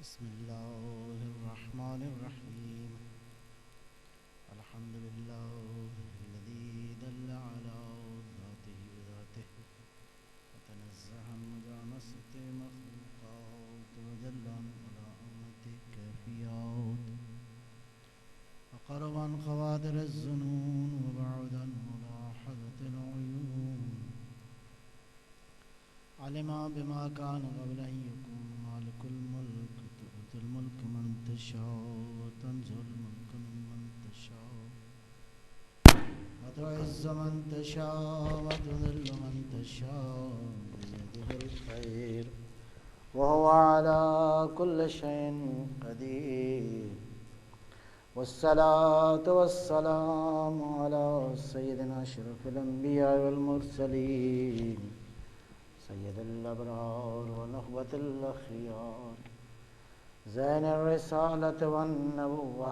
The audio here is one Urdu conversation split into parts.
بسم الله الرحمن الرحيم. الحمد لله الذي دل على ذاته بذاته وتنزه عن مجانسة مخلوقات وجل عن ملائمة كيفيات وقرب عن خوادر الظنون وبعد عن ملاحظة العيون. علم بما كان قبل أن يكون مالك الملك تؤتي الملك من تشاء وتنزع الملك ممن تشاء وتعز من تشاء وتذل من تشاء بيده الخير وهو على كل شيء قدير. والصلاة والسلام على سيدنا أشرف الأنبياء والمرسلين سيد الأبرار ونخبة الأخيار زين الرسالة والنبوة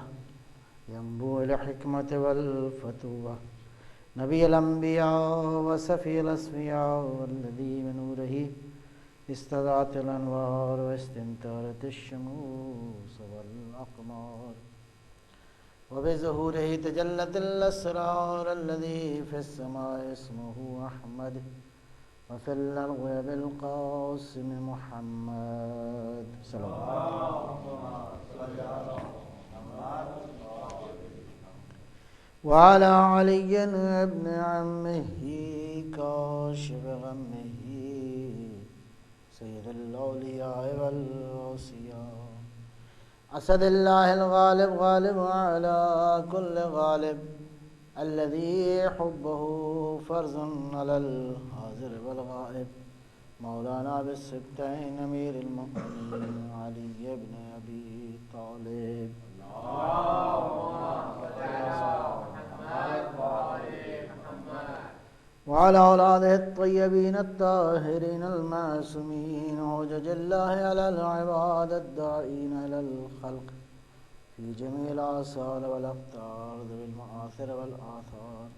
ينبوع الحكمة والفتوة نبي الأنبياء وسفي الأصفياء والذي بنوره استضاءت الأنوار واستنتارت الشموس والأقمار وبظهوره تجلت الأسرار الذي في السماء اسمه أحمد وفي الأرض بالقاسم محمد صلى الله عليه وعلى علي ابن عمه كاشف غمه سيد الأولياء والأوصياء أسد الله الغالب غالب على كل غالب الذي حبه فرض على الحاضر والغائب مولانا بالسبتين أمير المؤمنين علي بن أبي طالب وعلى أولاده الطيبين الطاهرين المعصومين حجج الله على العباد الداعين إلى الخلق في جميع الآثار والأقطار ذوي المآثر والآثار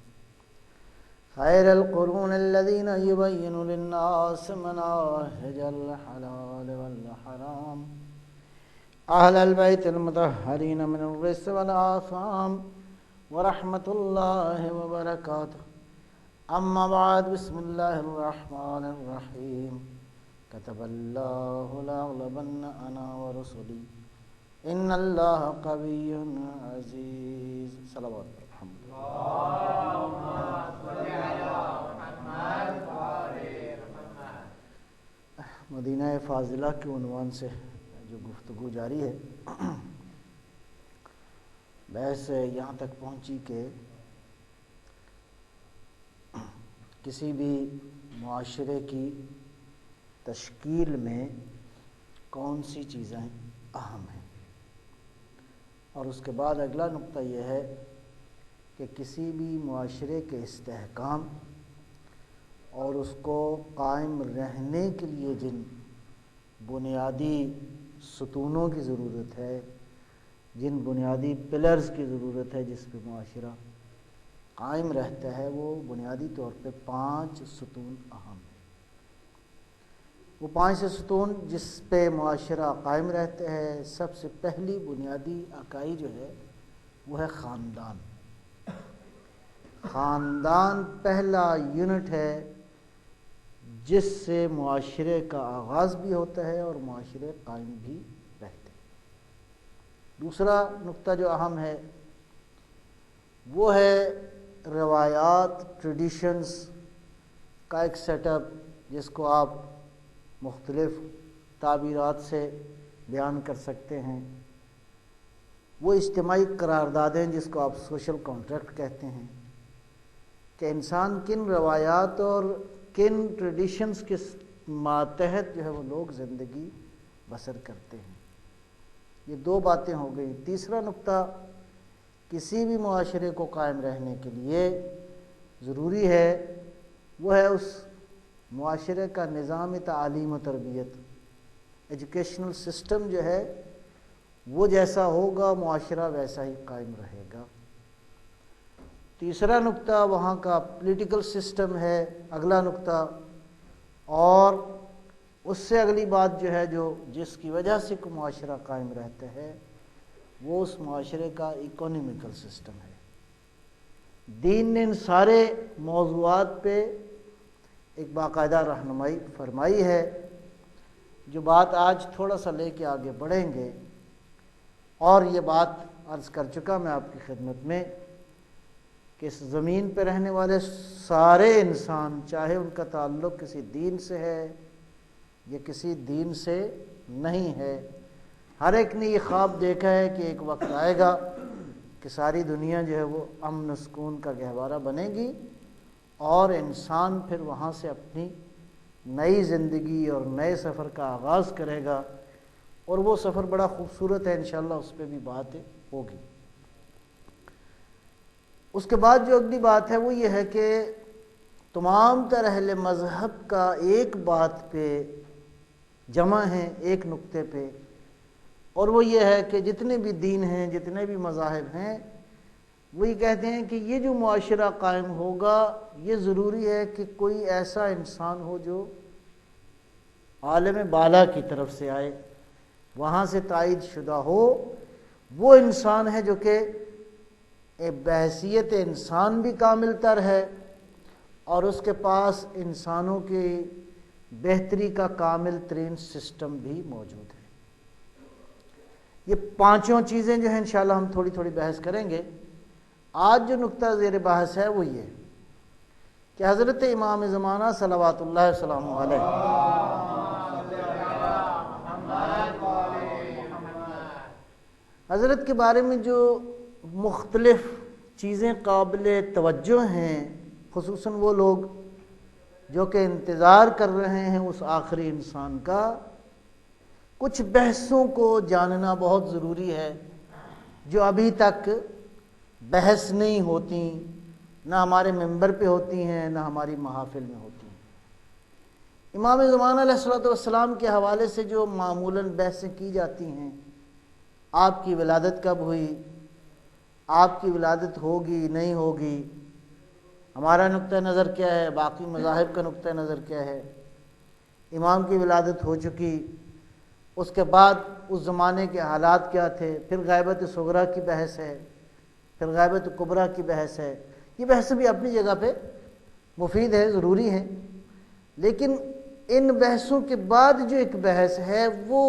خير القرون الذين يبين للناس مناهج الحلال والحرام أهل البيت المطهرين من الرجس والآثام ورحمة الله وبركاته. أما بعد بسم الله الرحمن الرحيم. كتب الله لأغلبن أنا ورسلي إن الله قوي عزيز. صلوات الحمد اللهم صل على محمد وآل محمد. مدینہ فاضلہ کے عنوان سے جو گفتگو جاری ہے، بحث یہاں تک پہنچی کہ کسی بھی معاشرے کی تشکیل میں کون سی چیزیں اہم ہیں، اور اس کے بعد اگلا نقطہ یہ ہے کہ کسی بھی معاشرے کے استحکام اور اس کو قائم رہنے کے لیے جن بنیادی ستونوں کی ضرورت ہے، جن بنیادی پلرز کی ضرورت ہے جس پہ معاشرہ قائم رہتا ہے، وہ بنیادی طور پہ 5 ستون اہم ہیں۔ وہ 5 ستون جس پہ معاشرہ قائم رہتا ہے، سب سے پہلی بنیادی اکائی جو ہے وہ ہے خاندان۔ خاندان پہلا یونٹ ہے جس سے معاشرے کا آغاز بھی ہوتا ہے اور معاشرے قائم بھی رہتے ہیں۔ دوسرا نقطہ جو اہم ہے وہ ہے روایات، ٹریڈیشنز کا ایک سیٹ اپ، جس کو آپ مختلف تعبیرات سے بیان کر سکتے ہیں۔ وہ اجتماعی قراردادیں جس کو آپ سوشل کانٹریکٹ کہتے ہیں، کہ انسان کن روایات اور کن ٹریڈیشنز کے ماتحت جو ہے وہ لوگ زندگی بسر کرتے ہیں۔ یہ 2 باتیں ہو گئی۔ تیسرا نقطہ، کسی بھی معاشرے کو قائم رہنے کے لیے ضروری ہے وہ ہے اس معاشرے کا نظام تعلیم و تربیت۔ ایجوکیشنل سسٹم جو ہے وہ جیسا ہوگا معاشرہ ویسا ہی قائم رہے گا۔ تیسرا نقطہ وہاں کا پولیٹیکل سسٹم ہے۔ اگلا نقطہ، اور اس سے اگلی بات جو ہے جس کی وجہ سے کوئی معاشرہ قائم رہتا ہے وہ اس معاشرے کا اکنامیکل سسٹم ہے۔ دین نے ان سارے موضوعات پہ ایک باقاعدہ رہنمائی فرمائی ہے، جو بات آج تھوڑا سا لے کے آگے بڑھیں گے۔ اور یہ بات عرض کر چکا میں آپ کی خدمت میں کہ اس زمین پہ رہنے والے سارے انسان، چاہے ان کا تعلق کسی دین سے ہے یا کسی دین سے نہیں ہے، ہر ایک نے یہ خواب دیکھا ہے کہ ایک وقت آئے گا کہ ساری دنیا جو ہے وہ امن و سکون کا گہوارہ بنے گی، اور انسان پھر وہاں سے اپنی نئی زندگی اور نئے سفر کا آغاز کرے گا، اور وہ سفر بڑا خوبصورت ہے، انشاءاللہ اس پہ بھی بات ہوگی۔ اس کے بعد جو اگلی بات ہے وہ یہ ہے کہ تمام تر اہل مذہب کا ایک بات پہ جمع ہے، ایک نقطے پہ، اور وہ یہ ہے کہ جتنے بھی دین ہیں، جتنے بھی مذاہب ہیں، وہ یہ کہتے ہیں کہ یہ جو معاشرہ قائم ہوگا یہ ضروری ہے کہ کوئی ایسا انسان ہو جو عالم بالا کی طرف سے آئے، وہاں سے تائید شدہ ہو۔ وہ انسان ہے جو کہ بحیثیت انسان بھی کامل تر ہے، اور اس کے پاس انسانوں کی بہتری کا کامل ترین سسٹم بھی موجود ہے۔ یہ پانچوں چیزیں جو ہیں انشاءاللہ ہم تھوڑی تھوڑی بحث کریں گے۔ آج جو نقطہ زیر بحث ہے وہ یہ کہ حضرت امام زمانہ صلوات اللہ وسلامہ علیہ حضرت کے بارے میں جو مختلف چیزیں قابل توجہ ہیں، خصوصاً وہ لوگ جو کہ انتظار کر رہے ہیں اس آخری انسان کا، کچھ بحثوں کو جاننا بہت ضروری ہے جو ابھی تک بحث نہیں ہوتی، نہ ہمارے ممبر پہ ہوتی ہیں، نہ ہماری محافل میں ہوتی ہیں۔ امام زمانہ علیہ السلام کے حوالے سے جو معمولاً بحثیں کی جاتی ہیں، آپ کی ولادت کب ہوئی، آپ کی ولادت ہوگی نہیں ہوگی، ہمارا نقطہ نظر کیا ہے، باقی مذاہب کا نقطہ نظر کیا ہے، امام کی ولادت ہو چکی، اس کے بعد اس زمانے کے حالات کیا تھے، پھر غیبت صغریٰ کی بحث ہے، پھر غیبت کبریٰ کی بحث ہے۔ یہ بحث بھی اپنی جگہ پہ مفید ہے، ضروری ہے، لیکن ان بحثوں کے بعد جو ایک بحث ہے وہ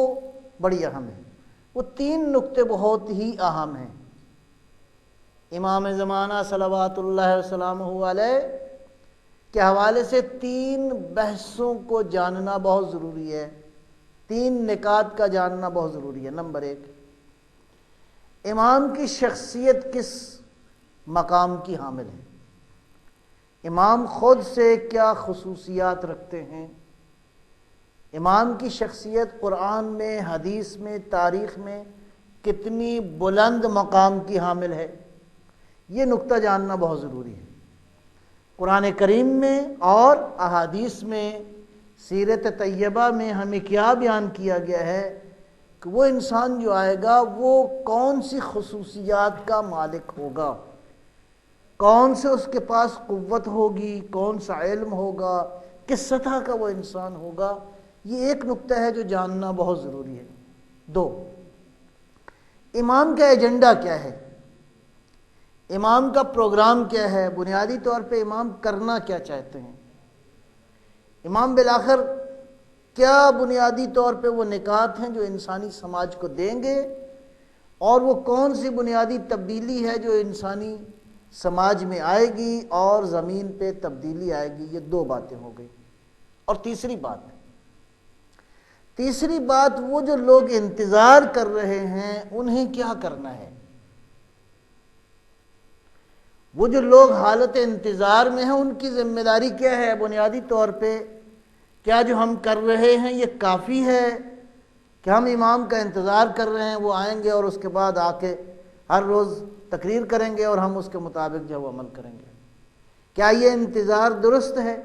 بڑی اہم ہے۔ وہ تین نقطے بہت ہی اہم ہیں۔ امام زمانہ صلوات اللہ وسلامہ علیہ کے حوالے سے تین بحثوں کو جاننا بہت ضروری ہے، تین نکات کا جاننا بہت ضروری ہے۔ نمبر ایک، امام کی شخصیت کس مقام کی حامل ہے، امام خود سے کیا خصوصیات رکھتے ہیں، امام کی شخصیت قرآن میں، حدیث میں، تاریخ میں کتنی بلند مقام کی حامل ہے، یہ نقطہ جاننا بہت ضروری ہے۔ قرآن کریم میں اور احادیث میں، سیرت طیبہ میں ہمیں کیا بیان کیا گیا ہے کہ وہ انسان جو آئے گا وہ کون سی خصوصیات کا مالک ہوگا، کون سے اس کے پاس قوت ہوگی، کون سا علم ہوگا، کس سطح کا وہ انسان ہوگا، یہ ایک نقطہ ہے جو جاننا بہت ضروری ہے۔ دو، امام کا ایجنڈا کیا ہے، امام کا پروگرام کیا ہے، بنیادی طور پہ امام کرنا کیا چاہتے ہیں، امام بالآخر کیا بنیادی طور پہ وہ نکات ہیں جو انسانی سماج کو دیں گے، اور وہ کون سی بنیادی تبدیلی ہے جو انسانی سماج میں آئے گی اور زمین پہ تبدیلی آئے گی۔ یہ دو باتیں ہو گئی۔ اور تیسری بات وہ جو لوگ انتظار کر رہے ہیں انہیں کیا کرنا ہے، وہ جو لوگ حالت انتظار میں ہیں ان کی ذمہ داری کیا ہے، بنیادی طور پہ کیا جو ہم کر رہے ہیں یہ کافی ہے کہ ہم امام کا انتظار کر رہے ہیں، وہ آئیں گے اور اس کے بعد آ کے ہر روز تقریر کریں گے اور ہم اس کے مطابق جو ہے وہ عمل کریں گے، کیا یہ انتظار درست ہے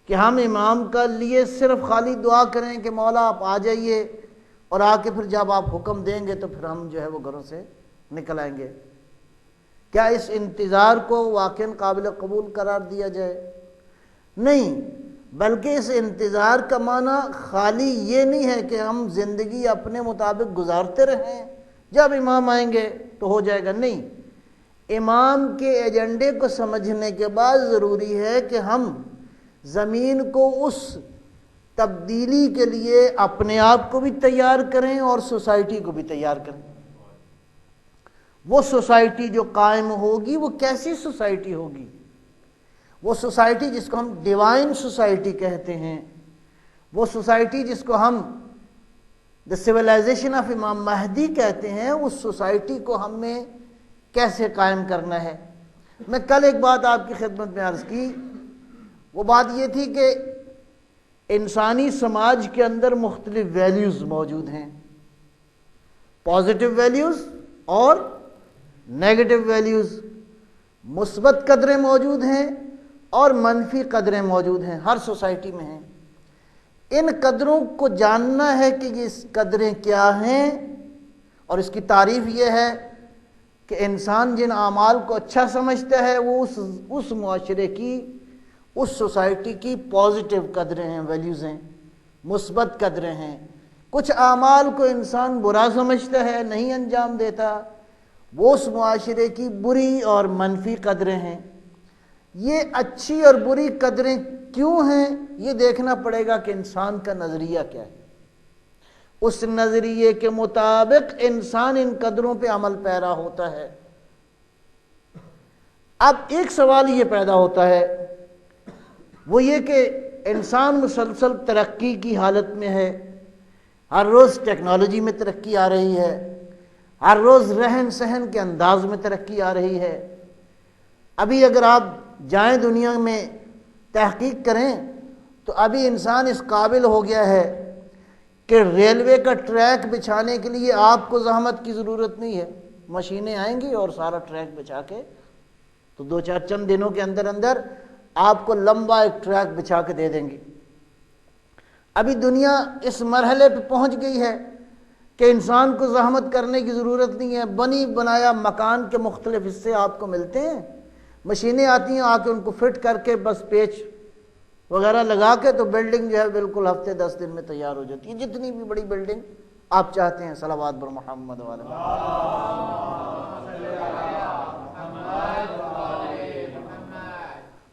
کہ ہم امام کا لیے صرف خالی دعا کریں کہ مولا آپ آ جائیے، اور آ کے پھر جب آپ حکم دیں گے تو پھر ہم جو ہے وہ گھروں سے نکل آئیں گے؟ کیا اس انتظار کو واقعاً قابل قبول قرار دیا جائے؟ نہیں، بلکہ اس انتظار کا معنی خالی یہ نہیں ہے کہ ہم زندگی اپنے مطابق گزارتے رہیں، جب امام آئیں گے تو ہو جائے گا، نہیں۔ امام کے ایجنڈے کو سمجھنے کے بعد ضروری ہے کہ ہم زمین کو اس تبدیلی کے لیے اپنے آپ کو بھی تیار کریں اور سوسائٹی کو بھی تیار کریں۔ وہ سوسائٹی جو قائم ہوگی وہ کیسی سوسائٹی ہوگی؟ وہ سوسائٹی جس کو ہم ڈیوائن سوسائٹی کہتے ہیں، وہ سوسائٹی جس کو ہم دا سویلائزیشن آف امام مہدی کہتے ہیں، اس سوسائٹی کو ہمیں کیسے قائم کرنا ہے۔ میں کل ایک بات آپ کی خدمت میں عرض کی، وہ بات یہ تھی کہ انسانی سماج کے اندر مختلف ویلیوز موجود ہیں، پازیٹیو ویلیوز اور نیگیٹو ویلیوز، مثبت قدریں موجود ہیں اور منفی قدریں موجود ہیں، ہر سوسائٹی میں ہیں۔ ان قدروں کو جاننا ہے کہ یہ قدریں کیا ہیں، اور اس کی تعریف یہ ہے کہ انسان جن اعمال کو اچھا سمجھتا ہے وہ اس معاشرے کی، اس سوسائٹی کی پازیٹیو قدریں ہیں، ویلیوز ہیں، مثبت قدریں ہیں۔ کچھ اعمال کو انسان برا سمجھتا ہے، نہیں انجام دیتا، وہ اس معاشرے کی بری اور منفی قدریں ہیں۔ یہ اچھی اور بری قدریں کیوں ہیں، یہ دیکھنا پڑے گا کہ انسان کا نظریہ کیا ہے۔ اس نظریے کے مطابق انسان ان قدروں پہ عمل پیرا ہوتا ہے۔ اب ایک سوال یہ پیدا ہوتا ہے، وہ یہ کہ انسان مسلسل ترقی کی حالت میں ہے، ہر روز ٹیکنالوجی میں ترقی آ رہی ہے، ہر روز رہن سہن کے انداز میں ترقی آ رہی ہے۔ ابھی اگر آپ جائیں دنیا میں تحقیق کریں تو ابھی انسان اس قابل ہو گیا ہے کہ ریلوے کا ٹریک بچھانے کے لیے آپ کو زحمت کی ضرورت نہیں ہے، مشینیں آئیں گی اور سارا ٹریک بچھا کے تو دو چار چند دنوں کے اندر اندر آپ کو لمبا ایک ٹریک بچھا کے دے دیں گے۔ ابھی دنیا اس مرحلے پہ پہنچ گئی ہے کہ انسان کو زحمت کرنے کی ضرورت نہیں ہے، بنی بنایا مکان کے مختلف حصے آپ کو ملتے ہیں، مشینیں آتی ہیں، آ کے ان کو فٹ کر کے بس پیچ وغیرہ لگا کے تو بلڈنگ جو ہے بالکل ہفتے 10 دن میں تیار ہو جاتی ہے، جتنی بھی بڑی بلڈنگ آپ چاہتے ہیں۔ صلوات بر محمد والے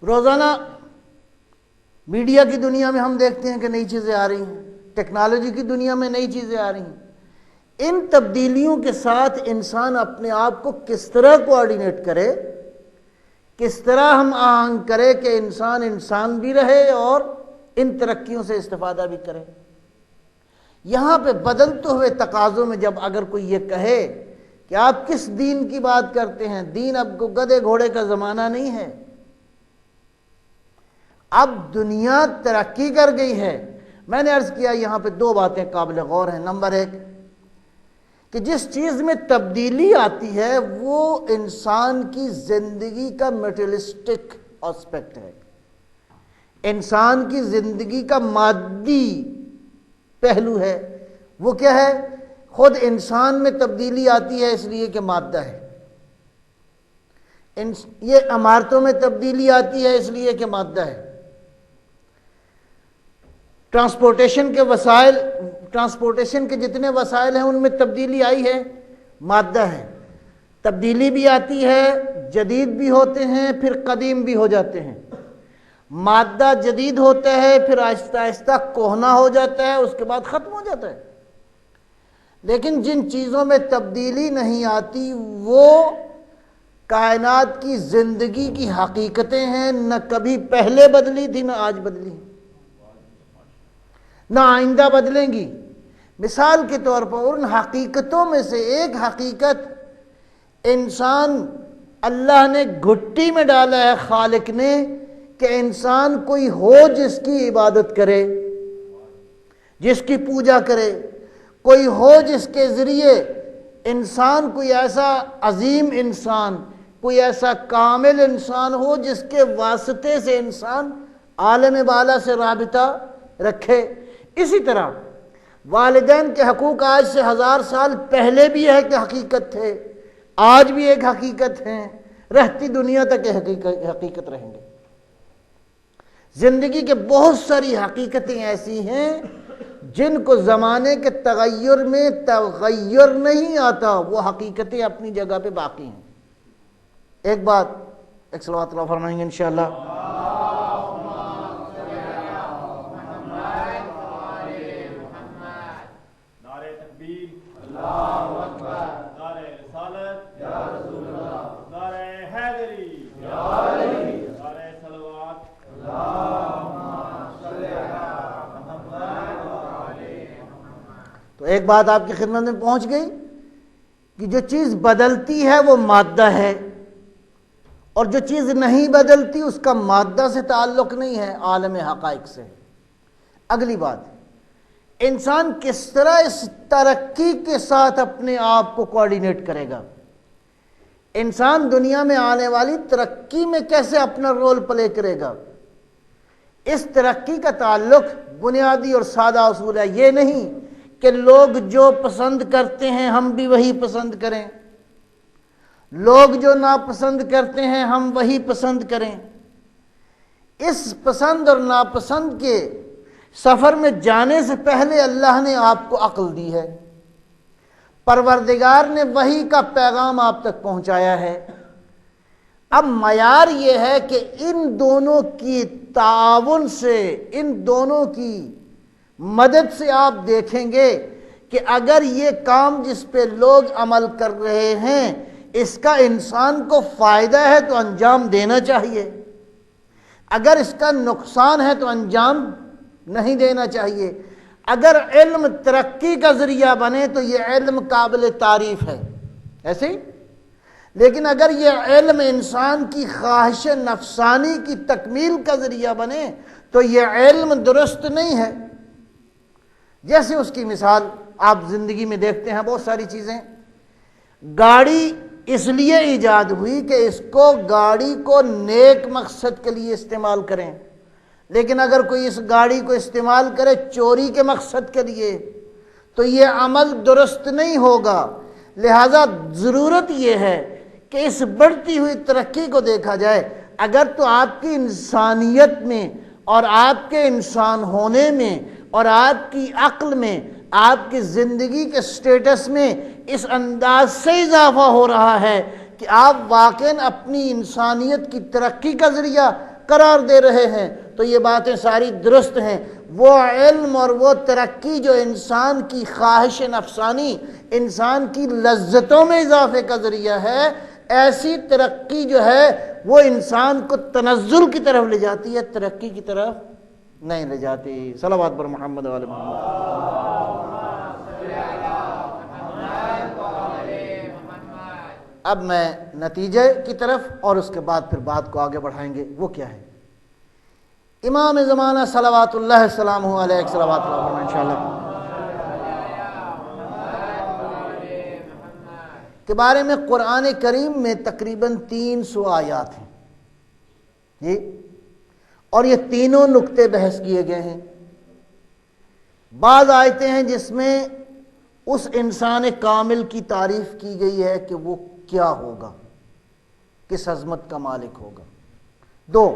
روزانہ میڈیا کی دنیا میں ہم دیکھتے ہیں کہ نئی چیزیں آ رہی ہیں، ٹیکنالوجی کی دنیا میں نئی چیزیں آ رہی ہیں۔ ان تبدیلیوں کے ساتھ انسان اپنے آپ کو کس طرح کوآرڈینیٹ کرے، کس طرح ہم آہنگ کرے کہ انسان انسان بھی رہے اور ان ترقیوں سے استفادہ بھی کرے۔ یہاں پہ بدلتے ہوئے تقاضوں میں جب اگر کوئی یہ کہے کہ آپ کس دین کی بات کرتے ہیں، دین اب گدھے گھوڑے کا زمانہ نہیں ہے، اب دنیا ترقی کر گئی ہے۔ میں نے عرض کیا یہاں پہ دو باتیں قابل غور ہیں۔ نمبر ایک کہ جس چیز میں تبدیلی آتی ہے وہ انسان کی زندگی کا میٹریلسٹک اسپیکٹ ہے، انسان کی زندگی کا مادی پہلو ہے۔ وہ کیا ہے؟ خود انسان میں تبدیلی آتی ہے اس لیے کہ مادہ ہے، یہ عمارتوں میں تبدیلی آتی ہے اس لیے کہ مادہ ہے، ٹرانسپورٹیشن کے وسائل، ٹرانسپورٹیشن کے جتنے وسائل ہیں ان میں تبدیلی آئی ہے، مادہ ہے۔ تبدیلی بھی آتی ہے، جدید بھی ہوتے ہیں، پھر قدیم بھی ہو جاتے ہیں۔ مادہ جدید ہوتا ہے، پھر آہستہ آہستہ کہنا ہو جاتا ہے، اس کے بعد ختم ہو جاتا ہے۔ لیکن جن چیزوں میں تبدیلی نہیں آتی وہ کائنات کی زندگی کی حقیقتیں ہیں، نہ کبھی پہلے بدلی تھی نہ آج بدلی، نہ آئندہ بدلیں گی۔ مثال کے طور پر ان حقیقتوں میں سے ایک حقیقت، انسان اللہ نے گھٹی میں ڈالا ہے خالق نے کہ انسان کوئی ہو جس کی عبادت کرے، جس کی پوجا کرے، کوئی ہو جس کے ذریعے انسان کوئی ایسا عظیم انسان، کوئی ایسا کامل انسان ہو جس کے واسطے سے انسان عالم بالا سے رابطہ رکھے۔ اسی طرح والدین کے حقوق آج سے 1000 سال پہلے بھی ایک حقیقت تھے، آج بھی ایک حقیقت ہیں، رہتی دنیا تک حقیقت رہیں گے۔ زندگی کے بہت ساری حقیقتیں ایسی ہیں جن کو زمانے کے تغیر میں تغیر نہیں آتا، وہ حقیقتیں اپنی جگہ پہ باقی ہیں۔ ایک بات ایک صلوات اللہ فرمائیں گے انشاءاللہ۔ نعرہ تکبیر، اللہ اکبر، نعرہ رسالت، یا رسول اللہ، نعرہ حیدری، یا علی، نعرہ صلوات، تو ایک بات آپ کی خدمت میں پہنچ گئی کہ جو چیز بدلتی ہے وہ مادہ ہے، اور جو چیز نہیں بدلتی اس کا مادہ سے تعلق نہیں ہے، عالم حقائق سے۔ اگلی بات، انسان کس طرح اس ترقی کے ساتھ اپنے آپ کو کوآرڈینیٹ کرے گا؟ انسان دنیا میں آنے والی ترقی میں کیسے اپنا رول پلے کرے گا؟ اس ترقی کا تعلق بنیادی اور سادہ اصول ہے، یہ نہیں کہ لوگ جو پسند کرتے ہیں ہم بھی وہی پسند کریں، لوگ جو ناپسند کرتے ہیں ہم وہی پسند کریں۔ اس پسند اور ناپسند کے سفر میں جانے سے پہلے اللہ نے آپ کو عقل دی ہے، پروردگار نے وحی کا پیغام آپ تک پہنچایا ہے۔ اب معیار یہ ہے کہ ان دونوں کی تعاون سے، ان دونوں کی مدد سے آپ دیکھیں گے کہ اگر یہ کام جس پہ لوگ عمل کر رہے ہیں اس کا انسان کو فائدہ ہے تو انجام دینا چاہیے، اگر اس کا نقصان ہے تو انجام نہیں دینا چاہیے۔ اگر علم ترقی کا ذریعہ بنے تو یہ علم قابل تعریف ہے، ایسے ہی، لیکن اگر یہ علم انسان کی خواہش نفسانی کی تکمیل کا ذریعہ بنے تو یہ علم درست نہیں ہے۔ جیسے اس کی مثال آپ زندگی میں دیکھتے ہیں، بہت ساری چیزیں، گاڑی اس لیے ایجاد ہوئی کہ اس کو گاڑی کو نیک مقصد کے لیے استعمال کریں، لیکن اگر کوئی اس گاڑی کو استعمال کرے چوری کے مقصد کے لیے تو یہ عمل درست نہیں ہوگا۔ لہذا ضرورت یہ ہے کہ اس بڑھتی ہوئی ترقی کو دیکھا جائے۔ اگر تو آپ کی انسانیت میں اور آپ کے انسان ہونے میں اور آپ کی عقل میں، آپ کی زندگی کے سٹیٹس میں اس انداز سے اضافہ ہو رہا ہے کہ آپ واقعاً اپنی انسانیت کی ترقی کا ذریعہ قرار دے رہے ہیں تو یہ باتیں ساری درست ہیں۔ وہ علم اور وہ ترقی جو انسان کی خواہش نفسانی، انسان کی لذتوں میں اضافے کا ذریعہ ہے، ایسی ترقی جو ہے وہ انسان کو تنزل کی طرف لے جاتی ہے، ترقی کی طرف نہیں لے جاتی۔ صلوات بر محمد و آل محمد۔ اب میں نتیجے کی طرف اور اس کے بعد پھر بات کو آگے بڑھائیں گے، وہ کیا ہے؟ امام زمانہ صلوات اللہ السلام علیہ صلوات اللہ انشاءاللہ کے بارے میں قرآن کریم میں تقریباً 300 آیات ہیں جی، اور یہ تینوں نقطے بحث کیے گئے ہیں۔ بعض آیتیں ہیں جس میں اس انسان کامل کی تعریف کی گئی ہے کہ وہ کیا ہوگا، کس عظمت کا مالک ہوگا۔ 2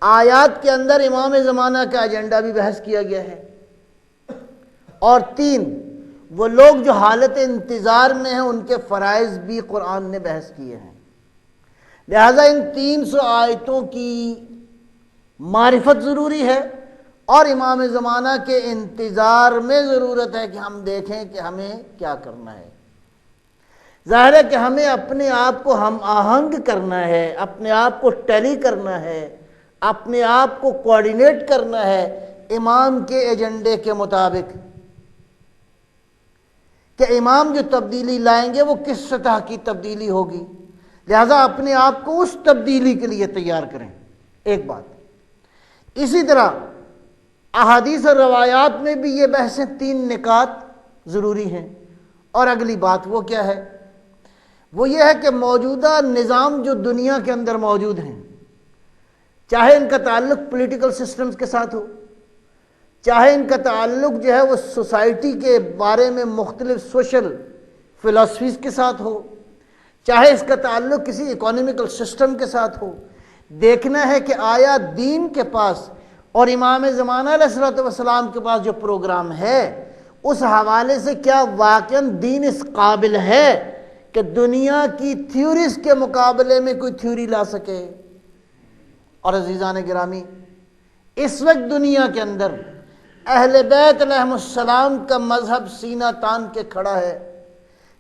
آیات کے اندر امام زمانہ کا ایجنڈا بھی بحث کیا گیا ہے، اور 3 وہ لوگ جو حالت انتظار میں ہیں ان کے فرائض بھی قرآن نے بحث کیے ہیں۔ لہذا ان 300 آیتوں کی معرفت ضروری ہے، اور امام زمانہ کے انتظار میں ضرورت ہے کہ ہم دیکھیں کہ ہمیں کیا کرنا ہے۔ ظاہر ہے کہ ہمیں اپنے آپ کو ہم آہنگ کرنا ہے، اپنے آپ کو ٹیلی کرنا ہے، اپنے آپ کو کوآرڈینیٹ کرنا ہے امام کے ایجنڈے کے مطابق، کہ امام جو تبدیلی لائیں گے وہ کس سطح کی تبدیلی ہوگی، لہذا اپنے آپ کو اس تبدیلی کے لیے تیار کریں۔ ایک بات اسی طرح احادیث اور روایات میں بھی یہ بحثیں 3 نکات ضروری ہیں۔ اور اگلی بات وہ کیا ہے؟ وہ یہ ہے کہ موجودہ نظام جو دنیا کے اندر موجود ہیں، چاہے ان کا تعلق پولیٹیکل سسٹمز کے ساتھ ہو، چاہے ان کا تعلق جو ہے وہ سوسائٹی کے بارے میں مختلف سوشل فلاسفیز کے ساتھ ہو، چاہے اس کا تعلق کسی اکانومیکل سسٹم کے ساتھ ہو، دیکھنا ہے کہ آیا دین کے پاس اور امام زمانہ علیہ الصلوۃ والسلام کے پاس جو پروگرام ہے اس حوالے سے کیا واقعاً دین اس قابل ہے کہ دنیا کی تھیوریز کے مقابلے میں کوئی تھیوری لا سکے۔ اور عزیزان گرامی، اس وقت دنیا کے اندر اہل بیت علیہم السلام کا مذہب سینہ تان کے کھڑا ہے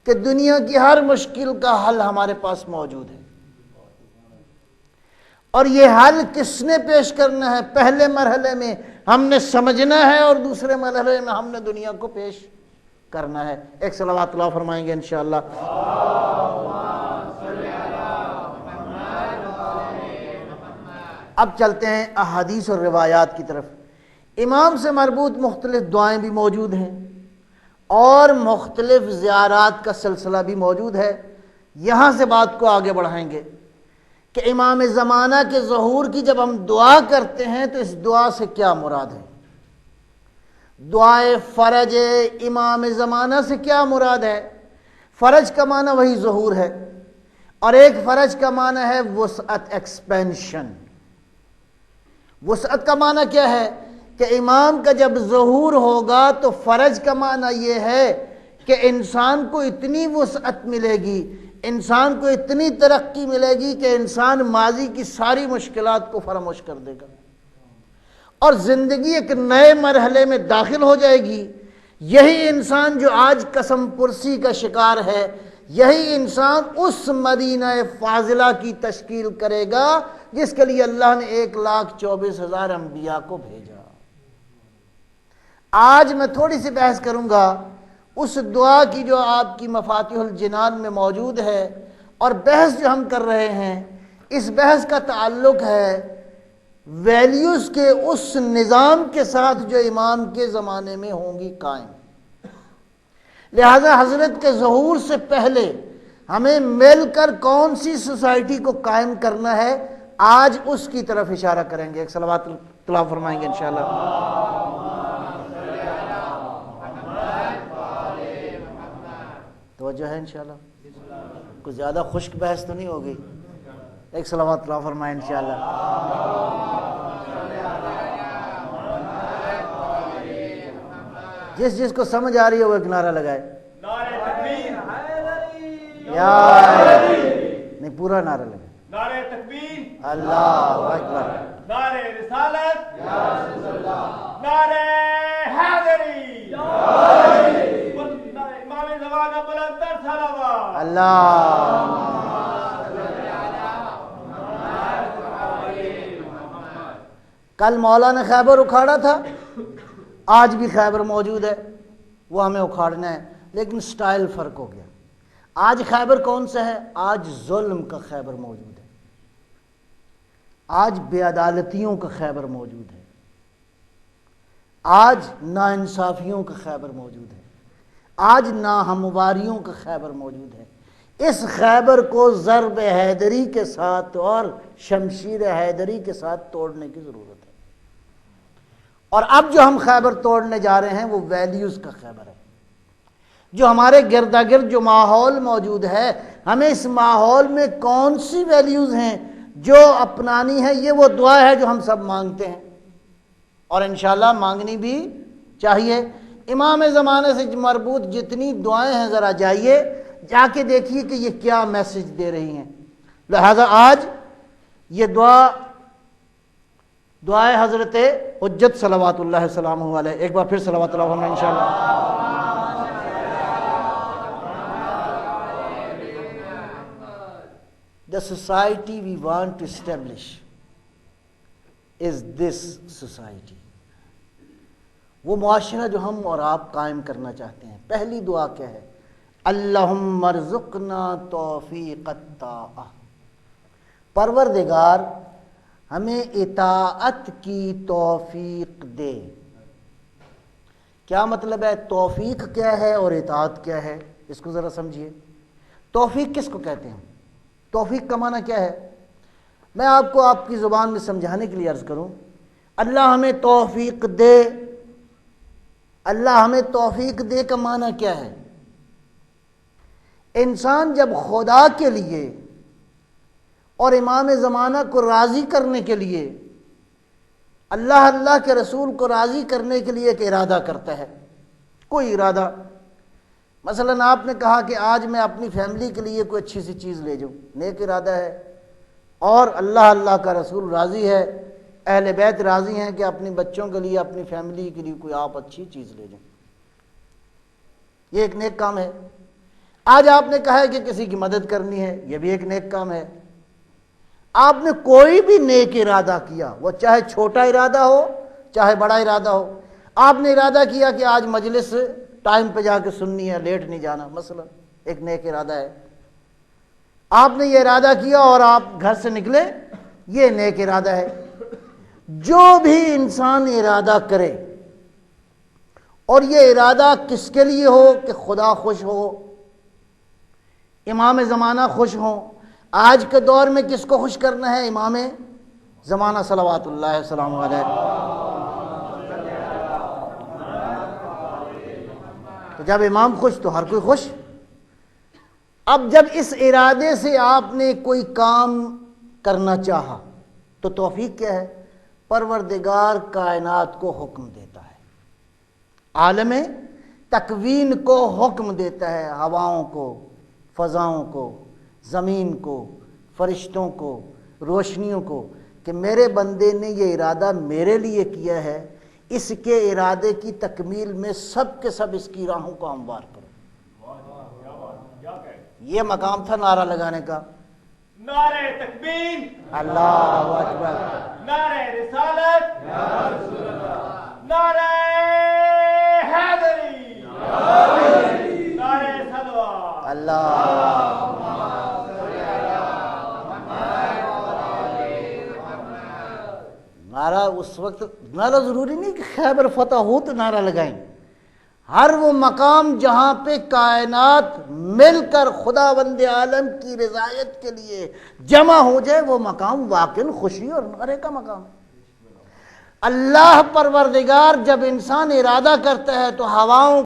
کہ دنیا کی ہر مشکل کا حل ہمارے پاس موجود ہے۔ اور یہ حل کس نے پیش کرنا ہے؟ پہلے مرحلے میں ہم نے سمجھنا ہے اور دوسرے مرحلے میں ہم نے دنیا کو پیش کرنا ہے۔ ایک صلوات اللہ فرمائیں گے انشاءاللہ۔ اب چلتے ہیں احادیث اور روایات کی طرف۔ امام سے مربوط مختلف دعائیں بھی موجود ہیں اور مختلف زیارات کا سلسلہ بھی موجود ہے۔ یہاں سے بات کو آگے بڑھائیں گے کہ امام زمانہ کے ظہور کی جب ہم دعا کرتے ہیں تو اس دعا سے کیا مراد ہے؟ دعائے فرج امام زمانہ سے کیا مراد ہے؟ فرج کا معنی وہی ظہور ہے، اور ایک فرج کا معنی ہے وسعت، ایکسپینشن۔ وسعت کا معنی کیا ہے؟ کہ امام کا جب ظہور ہوگا تو فرج کا معنی یہ ہے کہ انسان کو اتنی وسعت ملے گی، انسان کو اتنی ترقی ملے گی کہ انسان ماضی کی ساری مشکلات کو فراموش کر دے گا اور زندگی ایک نئے مرحلے میں داخل ہو جائے گی۔ یہی انسان جو آج قسم پرسی کا شکار ہے، یہی انسان اس مدینہ فاضلہ کی تشکیل کرے گا جس کے لیے اللہ نے 1,24,000 انبیاء کو بھیجا۔ آج میں تھوڑی سی بحث کروں گا اس دعا کی جو آپ کی مفاتیح الجنان میں موجود ہے، اور بحث جو ہم کر رہے ہیں اس بحث کا تعلق ہے ویلیوز کے اس نظام کے ساتھ جو امام کے زمانے میں ہوں گی قائم۔ لہذا حضرت کے ظہور سے پہلے ہمیں مل کر کون سی سوسائٹی کو قائم کرنا ہے، آج اس کی طرف اشارہ کریں گے۔ ایک صلوات تلاوت فرمائیں گے انشاءاللہ۔ توجہ ہے انشاءاللہ؟ کچھ زیادہ خشک بحث تو نہیں ہوگی؟ ایک صلوات اللہ فرمائیں انشاءاللہ۔ جس جس کو سمجھ آ رہی ہے وہ ایک نعرہ لگائے۔ نعرہ تکبیر، یا نہیں، پورا نعرہ لگائے۔ نعرہ تکبیر، اللہ اکبر، نعرہ رسالت، یا رسول اللہ، نعرہ حیدری، امام زمانہ بلند تر صلوات، اللہ۔ کل مولا نے خیبر اکھاڑا تھا، آج بھی خیبر موجود ہے، وہ ہمیں اکھاڑنا ہے، لیکن سٹائل فرق ہو گیا۔ آج خیبر کون سا ہے؟ آج ظلم کا خیبر موجود ہے، آج بے عدالتیوں کا خیبر موجود ہے، آج ناانصافیوں کا خیبر موجود ہے، آج ناہمواریوں کا خیبر موجود ہے۔ اس خیبر کو ضرب حیدری کے ساتھ اور شمشیر حیدری کے ساتھ توڑنے کی ضرورت ہے، اور اب جو ہم خیبر توڑنے جا رہے ہیں وہ ویلیوز کا خیبر ہے۔ جو ہمارے گرد گرد جو ماحول موجود ہے، ہمیں اس ماحول میں کون سی ویلیوز ہیں جو اپنانی ہے، یہ وہ دعا ہے جو ہم سب مانگتے ہیں اور انشاءاللہ مانگنی بھی چاہیے۔ امام زمانے سے مربوط جتنی دعائیں ہیں ذرا جائیے جا کے دیکھیے کہ یہ کیا میسج دے رہی ہیں۔ لہذا آج یہ دعائے حضرت حجت صلوات اللہ السلام علیہ، ایک بار پھر صلوات اللہ علیہ انشاءاللہ۔ The society we want to establish is this society. وہ معاشرہ جو ہم اور آپ قائم کرنا چاہتے ہیں، پہلی دعا کیا ہے؟ اللہم ارزقنا توفیق الطاعہ، پروردگار ہمیں اطاعت کی توفیق دے۔ کیا مطلب ہے؟ توفیق کیا ہے اور اطاعت کیا ہے؟ اس کو ذرا سمجھیے۔ توفیق کس کو کہتے ہیں؟ توفیق کا معنی کیا ہے؟ میں آپ کو آپ کی زبان میں سمجھانے کے لیے عرض کروں، اللہ ہمیں توفیق دے۔ اللہ ہمیں توفیق دے کا معنی کیا ہے؟ انسان جب خدا کے لیے اور امام زمانہ کو راضی کرنے کے لیے، اللہ کے رسول کو راضی کرنے کے لیے ایک ارادہ کرتا ہے، کوئی ارادہ، مثلا آپ نے کہا کہ آج میں اپنی فیملی کے لیے کوئی اچھی سی چیز لے جاؤں، نیک ارادہ ہے، اور اللہ کا رسول راضی ہے، اہل بیت راضی ہیں کہ اپنی بچوں کے لیے، اپنی فیملی کے لیے کوئی آپ اچھی چیز لے جائیں، یہ ایک نیک کام ہے۔ آج آپ نے کہا ہے کہ کسی کی مدد کرنی ہے، یہ بھی ایک نیک کام ہے۔ آپ نے کوئی بھی نیک ارادہ کیا، وہ چاہے چھوٹا ارادہ ہو چاہے بڑا ارادہ ہو، آپ نے ارادہ کیا کہ آج مجلس ٹائم پہ جا کے سننی ہے، لیٹ نہیں جانا، مثلا ایک نیک ارادہ ہے۔ آپ نے یہ ارادہ کیا اور آپ گھر سے نکلے، یہ نیک ارادہ ہے۔ جو بھی انسان ارادہ کرے اور یہ ارادہ کس کے لیے ہو کہ خدا خوش ہو، امام زمانہ خوش ہوں۔ آج کے دور میں کس کو خوش کرنا ہے؟ امام زمانہ صلوات اللہ وسلام علیہ۔ تو جب امام خوش تو ہر کوئی خوش۔ اب جب اس ارادے سے آپ نے کوئی کام کرنا چاہا تو توفیق کیا ہے؟ پروردگار کائنات کو حکم دیتا ہے، عالم تکوین کو حکم دیتا ہے، ہواؤں کو، فضاؤں کو، زمین کو، فرشتوں کو، روشنیوں کو، کہ میرے بندے نے یہ ارادہ میرے لیے کیا ہے، اس کے ارادے کی تکمیل میں سب کے سب اس کی راہوں کو ہموار کرو۔ یہ مقام تھا نعرہ لگانے کا۔ نعرہ تکبیر، اللہ اکبر، نعرہ رسالت، یا رسول اللہ، نعرہ حیدری، نعرہ صلوات، اللہ۔ نعرہ اس وقت، نعرہ ضروری نہیں کہ خیبر فتح ہو تو نعرہ لگائیں، ہر وہ مقام جہاں پہ کائنات مل کر خداوند عالم کی رضایت کے لیے جمع ہو جائے، وہ مقام واقعی خوشی اور نعرے کا مقام ہے۔ اللہ پروردگار جب انسان ارادہ کرتا ہے تو ہواؤں